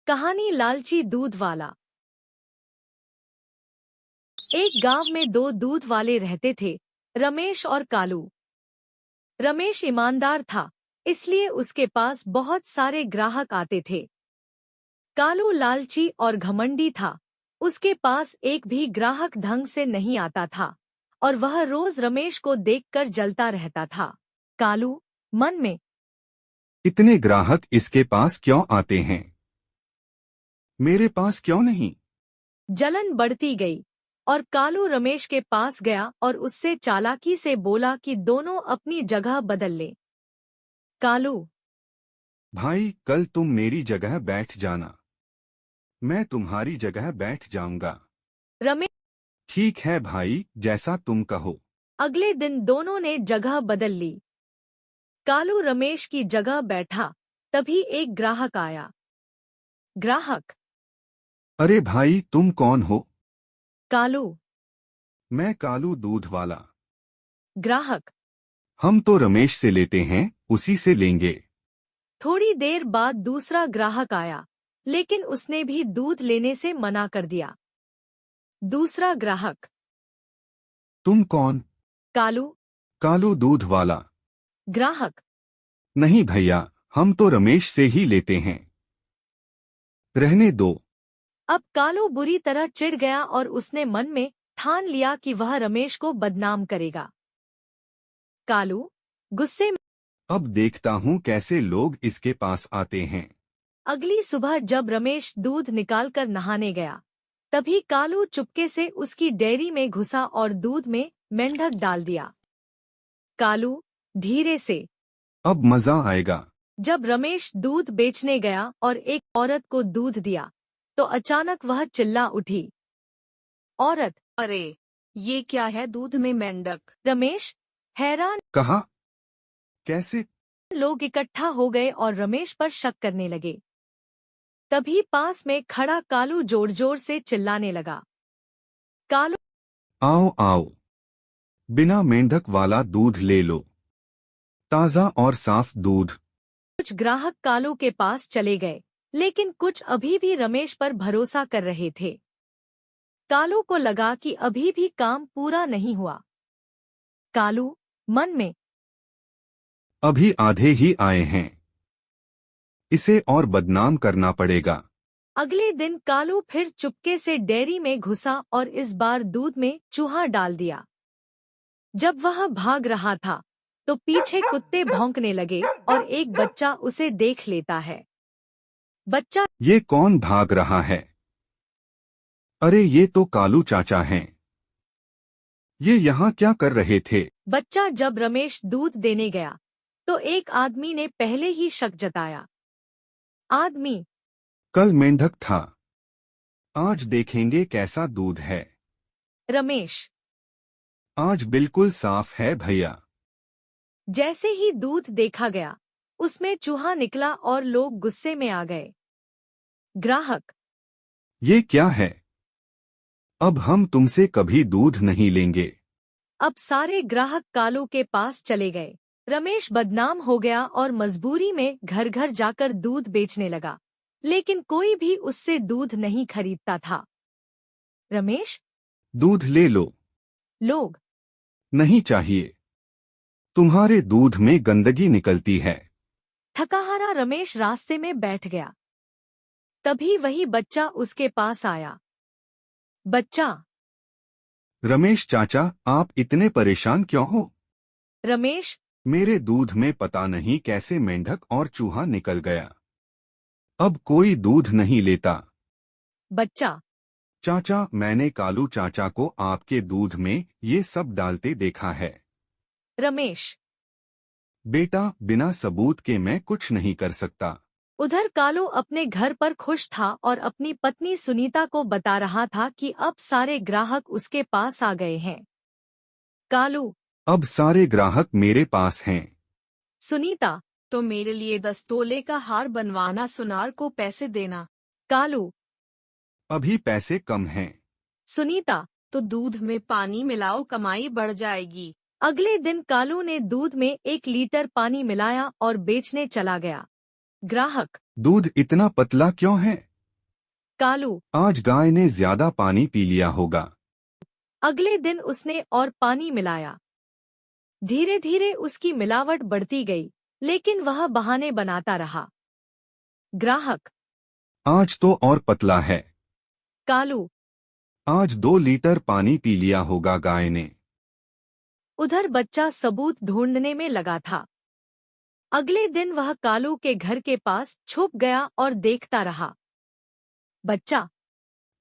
कहानी लालची दूध वाला। एक गांव में दो दूध वाले रहते थे, रमेश और कालू। रमेश ईमानदार था, इसलिए उसके पास बहुत सारे ग्राहक आते थे। कालू लालची और घमंडी था, उसके पास एक भी ग्राहक ढंग से नहीं आता था और वह रोज रमेश को देखकर जलता रहता था। कालू मन में, इतने ग्राहक इसके पास क्यों आते हैं, मेरे पास क्यों नहीं। जलन बढ़ती गई और कालू रमेश के पास गया और उससे चालाकी से बोला कि दोनों अपनी जगह बदल लें। कालू, भाई कल तुम मेरी जगह बैठ जाना, मैं तुम्हारी जगह बैठ जाऊंगा। रमेश, ठीक है भाई, जैसा तुम कहो। अगले दिन दोनों ने जगह बदल ली। कालू रमेश की जगह बैठा, तभी एक ग्राहक आया। ग्राहक, अरे भाई तुम कौन हो। कालू। मैं कालू दूध वाला। ग्राहक, हम तो रमेश से लेते हैं, उसी से लेंगे। थोड़ी देर बाद दूसरा ग्राहक आया, लेकिन उसने भी दूध लेने से मना कर दिया। दूसरा ग्राहक, तुम कौन। कालू। कालू दूध वाला। ग्राहक, नहीं भैया, हम तो रमेश से ही लेते हैं, रहने दो। अब कालू बुरी तरह चिढ़ गया और उसने मन में ठान लिया कि वह रमेश को बदनाम करेगा। कालू गुस्से में, अब देखता हूँ कैसे लोग इसके पास आते हैं। अगली सुबह जब रमेश दूध निकालकर नहाने गया, तभी कालू चुपके से उसकी डेयरी में घुसा और दूध में मेंढक डाल दिया। कालू धीरे से, अब मजा आएगा। जब रमेश दूध बेचने गया और एक औरत को दूध दिया, तो अचानक वह चिल्ला उठी। औरत, अरे, ये क्या है दूध में मेंढक? रमेश हैरान। कहा, कैसे। लोग इकट्ठा हो गए और रमेश पर शक करने लगे। तभी पास में खड़ा कालू जोर जोर से चिल्लाने लगा। कालू, आओ आओ, बिना मेंढक वाला दूध ले लो, ताज़ा और साफ दूध। कुछ ग्राहक कालू के पास चले गए, लेकिन कुछ अभी भी रमेश पर भरोसा कर रहे थे। कालू को लगा कि अभी भी काम पूरा नहीं हुआ। कालू मन में, अभी आधे ही आए हैं, इसे और बदनाम करना पड़ेगा। अगले दिन कालू फिर चुपके से डेयरी में घुसा और इस बार दूध में चूहा डाल दिया। जब वह भाग रहा था, तो पीछे कुत्ते भौंकने लगे और एक बच्चा उसे देख लेता है। बच्चा, ये कौन भाग रहा है। अरे ये तो कालू चाचा हैं, ये यहाँ क्या कर रहे थे। बच्चा जब रमेश दूध देने गया, तो एक आदमी ने पहले ही शक जताया। आदमी, कल मेंढक था, आज देखेंगे कैसा दूध है। रमेश, आज बिल्कुल साफ है भैया। जैसे ही दूध देखा गया, उसमें चूहा निकला और लोग गुस्से में आ गए। ग्राहक, ये क्या है, अब हम तुमसे कभी दूध नहीं लेंगे। अब सारे ग्राहक कालू के पास चले गए। रमेश बदनाम हो गया और मजबूरी में घर घर जाकर दूध बेचने लगा, लेकिन कोई भी उससे दूध नहीं खरीदता था। रमेश, दूध ले लो। लोग, नहीं चाहिए, तुम्हारे दूध में गंदगी निकलती है। थकाहारा रमेश रास्ते में बैठ गया। तभी वही बच्चा उसके पास आया। बच्चा, रमेश चाचा, आप इतने परेशान क्यों हो। रमेश, मेरे दूध में पता नहीं कैसे मेंढक और चूहा निकल गया, अब कोई दूध नहीं लेता। बच्चा, चाचा, मैंने कालू चाचा को आपके दूध में ये सब डालते देखा है। रमेश, बेटा, बिना सबूत के मैं कुछ नहीं कर सकता। उधर कालू अपने घर पर खुश था और अपनी पत्नी सुनीता को बता रहा था कि अब सारे ग्राहक उसके पास आ गए हैं। कालू, अब सारे ग्राहक मेरे पास हैं। सुनीता, तो मेरे लिए 10 तोले का हार बनवाना, सुनार को पैसे देना। कालू, अभी पैसे कम हैं। सुनीता, तो दूध में पानी मिलाओ, कमाई बढ़ जाएगी। अगले दिन कालू ने दूध में 1 लीटर पानी मिलाया और बेचने चला गया। ग्राहक, दूध इतना पतला क्यों है। कालू। आज गाय ने ज्यादा पानी पी लिया होगा। अगले दिन उसने और पानी मिलाया। धीरे धीरे उसकी मिलावट बढ़ती गई, लेकिन वह बहाने बनाता रहा। ग्राहक। आज तो और पतला है। कालू। आज 2 लीटर पानी पी लिया होगा गाय ने। उधर बच्चा सबूत ढूंढने में लगा था। अगले दिन वह कालू के घर के पास छुप गया और देखता रहा। बच्चा।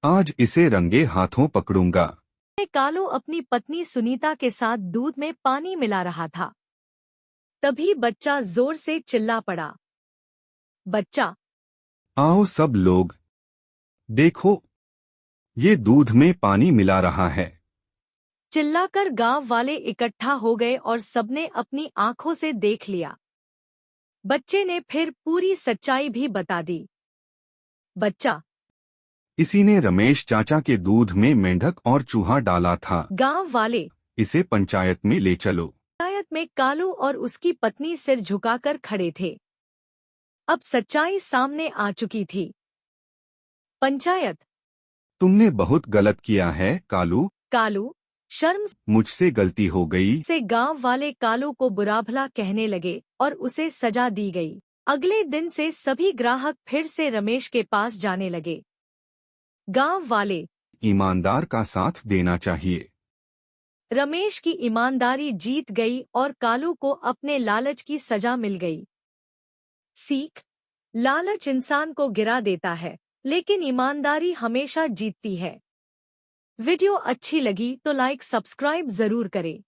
आज इसे रंगे हाथों पकड़ूंगा। कालू अपनी पत्नी सुनीता के साथ दूध में पानी मिला रहा था। तभी बच्चा जोर से चिल्ला पड़ा। बच्चा। आओ सब लोग, देखो, ये दूध में पानी मिला रहा है। चिल्लाकर गांव वाले इकट्ठा हो गए और सबने अपनी आंखों से देख लिया। बच्चे ने फिर पूरी सच्चाई भी बता दी। बच्चा। इसी ने रमेश चाचा के दूध में मेंढक और चूहा डाला था। गांव वाले। इसे पंचायत में ले चलो। पंचायत में कालू और उसकी पत्नी सिर झुकाकर खड़े थे। अब सच्चाई सामने आ चुकी थी। पंचायत। तुमने बहुत गलत किया है कालू। कालू। शर्म मुझसे गलती हो गई। से गांव वाले कालू को बुरा भला कहने लगे और उसे सजा दी गई। अगले दिन से सभी ग्राहक फिर से रमेश के पास जाने लगे। गांव वाले। ईमानदार का साथ देना चाहिए। रमेश की ईमानदारी जीत गई और कालू को अपने लालच की सजा मिल गई। सीख। लालच इंसान को गिरा देता है, लेकिन ईमानदारी हमेशा जीतती है। वीडियो अच्छी लगी तो लाइक सब्सक्राइब जरूर करें।